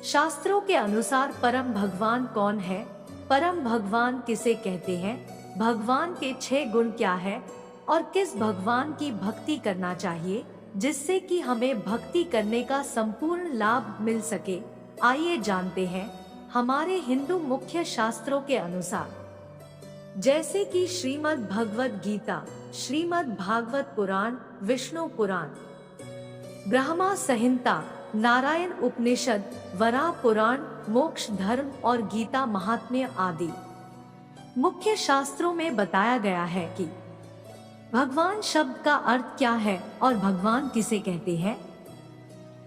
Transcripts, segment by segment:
शास्त्रों के अनुसार परम भगवान कौन है? परम भगवान किसे कहते हैं? भगवान के 6 गुण क्या है और किस भगवान की भक्ति करना चाहिए जिससे कि हमें भक्ति करने का संपूर्ण लाभ मिल सके? आइए जानते हैं हमारे हिंदू मुख्य शास्त्रों के अनुसार, जैसे कि श्रीमद् भगवत गीता, श्रीमद् भागवत पुराण, विष्णु पुराण, ब्रह्मा संहिता, नारायण उपनिषद, वराह पुराण, मोक्ष धर्म और गीता महात्म्य आदि मुख्य शास्त्रों में बताया गया है कि भगवान शब्द का अर्थ क्या है और भगवान किसे कहते हैं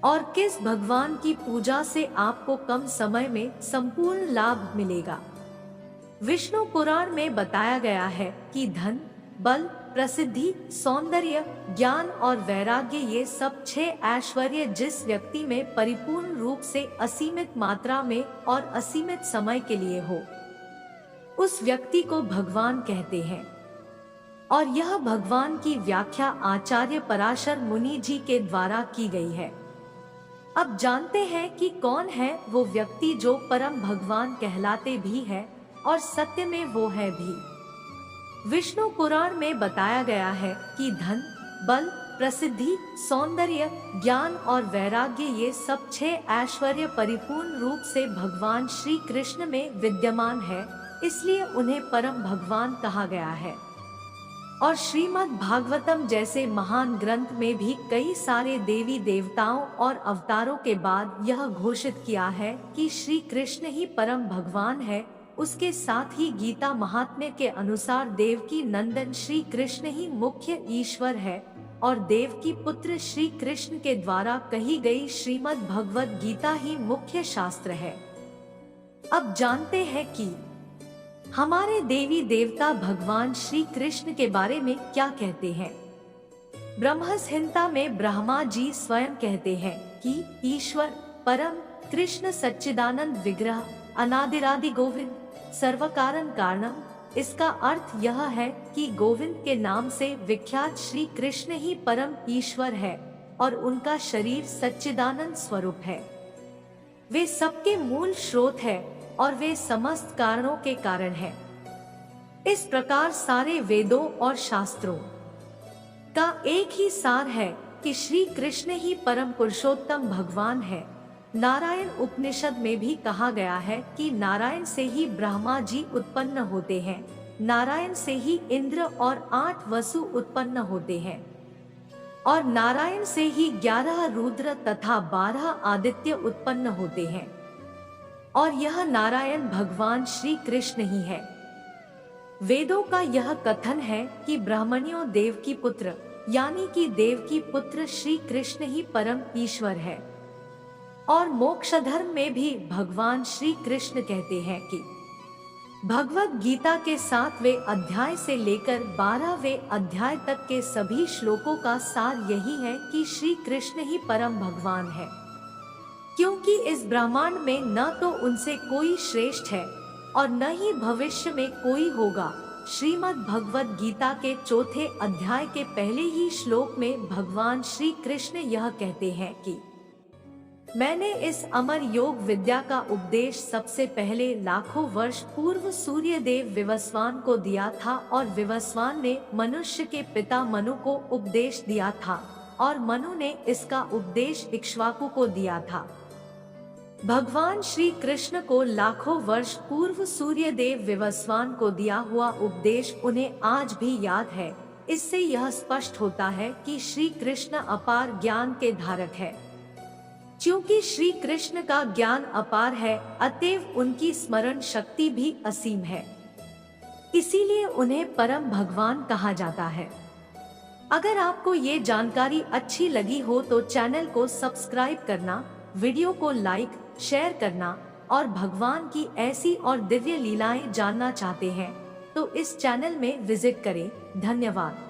और किस भगवान की पूजा से आपको कम समय में संपूर्ण लाभ मिलेगा। विष्णु पुराण में बताया गया है कि धन, बल, प्रसिद्धि, सौंदर्य, ज्ञान और वैराग्य ये सब 6 ऐश्वर्य जिस व्यक्ति में परिपूर्ण रूप से असीमित मात्रा में और असीमित समय के लिए हो, उस व्यक्ति को भगवान कहते हैं। और यह भगवान की व्याख्या आचार्य पराशर मुनि जी के द्वारा की गई है। अब जानते हैं कि कौन है वो व्यक्ति जो परम भगवान कहलाते भी है और सत्य में वो है भी। विष्णु पुराण में बताया गया है कि धन, बल, प्रसिद्धि, सौंदर्य, ज्ञान और वैराग्य ये सब 6 ऐश्वर्य परिपूर्ण रूप से भगवान श्री कृष्ण में विद्यमान है, इसलिए उन्हें परम भगवान कहा गया है। और श्रीमद् भागवतम जैसे महान ग्रंथ में भी कई सारे देवी देवताओं और अवतारों के बाद यह घोषित किया है कि श्री कृष्ण ही परम भगवान है। उसके साथ ही गीता महात्म्य के अनुसार देवकी नंदन श्री कृष्ण ही मुख्य ईश्वर है और देवकी पुत्र श्री कृष्ण के द्वारा कही गई श्रीमद् भगवत गीता ही मुख्य शास्त्र है। अब जानते हैं कि हमारे देवी देवता भगवान श्री कृष्ण के बारे में क्या कहते हैं। ब्रह्म संहिता में ब्रह्मा जी स्वयं कहते हैं कि ईश्वर परम कृष्ण सच्चिदानंद विग्रह अनादिरादि गोविंद सर्व कारण कारणम। इसका अर्थ यह है कि गोविंद के नाम से विख्यात श्री कृष्ण ही परम ईश्वर है और उनका शरीर सच्चिदानंद स्वरूप है। वे सबके मूल स्रोत है और वे समस्त कारणों के कारण है। इस प्रकार सारे वेदों और शास्त्रों का एक ही सार है कि श्री कृष्ण ही परम पुरुषोत्तम भगवान है। नारायण उपनिषद में भी कहा गया है कि नारायण से ही ब्रह्मा जी उत्पन्न होते हैं, नारायण से ही इंद्र और 8 वसु उत्पन्न होते हैं और नारायण से ही 11 रुद्र तथा 12 आदित्य उत्पन्न होते हैं और यह नारायण भगवान श्री कृष्ण ही है। वेदों का यह कथन है कि ब्राह्मणियों देव की पुत्र यानी कि देव की पुत्र श्री कृष्ण ही परम ईश्वर है। और मोक्ष धर्म में भी भगवान श्री कृष्ण कहते हैं कि भगवत गीता के 7वें अध्याय से लेकर 12वें अध्याय तक के सभी श्लोकों का सार यही है कि श्री कृष्ण ही परम भगवान है, क्योंकि इस ब्रह्मांड में न तो उनसे कोई श्रेष्ठ है और न ही भविष्य में कोई होगा। श्रीमद् भगवत गीता के 4थे अध्याय के पहले ही श्लोक में भगवान श्री कृष्ण यह कहते हैं कि मैंने इस अमर योग विद्या का उपदेश सबसे पहले लाखों वर्ष पूर्व सूर्य देव विवस्वान को दिया था और विवस्वान ने मनुष्य के पिता मनु को उपदेश दिया था और मनु ने इसका उपदेश इक्ष्वाकु को दिया था। भगवान श्री कृष्ण को लाखों वर्ष पूर्व सूर्य देव विवस्वान को दिया हुआ उपदेश उन्हें आज भी याद है। इससे यह स्पष्ट होता है कि श्री कृष्ण अपार ज्ञान के धारक है। क्योंकि श्री कृष्ण का ज्ञान अपार है, अतएव उनकी स्मरण शक्ति भी असीम है, इसीलिए उन्हें परम भगवान कहा जाता है। अगर आपको ये जानकारी अच्छी लगी हो तो चैनल को सब्सक्राइब करना, वीडियो को लाइक, शेयर करना और भगवान की ऐसी और दिव्य लीलाएं जानना चाहते हैं तो इस चैनल में विजिट करें। धन्यवाद।